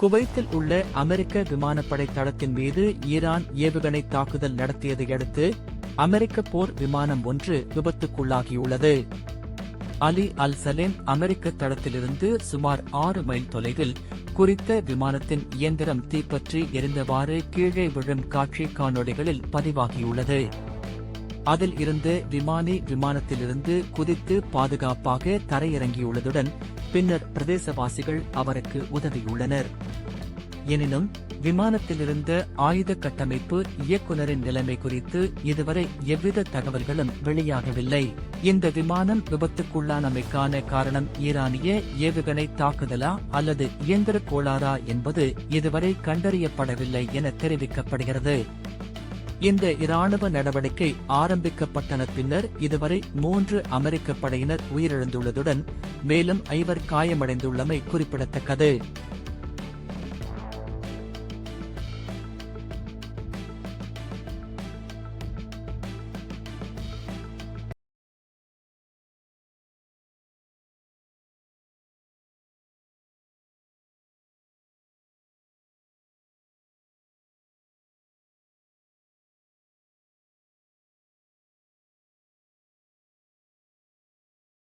குவைத்தில் உள்ள அமெரிக்க விமானப்படை தளத்தின் மீது ஈரான் ஏவுகணை தாக்குதல் நடத்தியதை அடுத்து அமெரிக்க போர் விமானம் ஒன்று விபத்துக்குள்ளாகியுள்ளது. அலி அல் சலேம் அமெரிக்க தளத்திலிருந்து சுமார் 6 மைல் தொலைவில் குறித்த விமானத்தின் இயந்திரம் தீப்பற்றி எரிந்தவாறு கீழே விழும் காட்சி காணொளிகளில் பதிவாகியுள்ளது. அதில் இருந்து விமானி விமானத்திலிருந்து குதித்து பாதுகாப்பாக தரையிறங்கியுள்ளதுடன் பின்னர் பிரதேசவாசிகள் அவருக்கு உதவியுள்ளனர். எனினும் விமானத்திலிருந்த ஆயுத கட்டமைப்பு இயக்குநரின் நிலைமை குறித்து இதுவரை எவ்வித தகவல்களும் வெளியாகவில்லை. இந்த விமானம் விபத்துக்குள்ளானமைக்கான காரணம் ஈரானிய ஏவுகணை தாக்குதலா அல்லது இயந்திர கோளாறா என்பது இதுவரை கண்டறியப்படவில்லை என தெரிவிக்கப்படுகிறது. இந்த இராணுவ நடவடிக்கை ஆரம்பிக்கப்பட்டன பின்னர் இதுவரை 3 அமெரிக்க படையினர் உயிரிழந்துள்ளதுடன் மேலும் 5 காயமடைந்துள்ளமை குறிப்பிடத்தக்கது.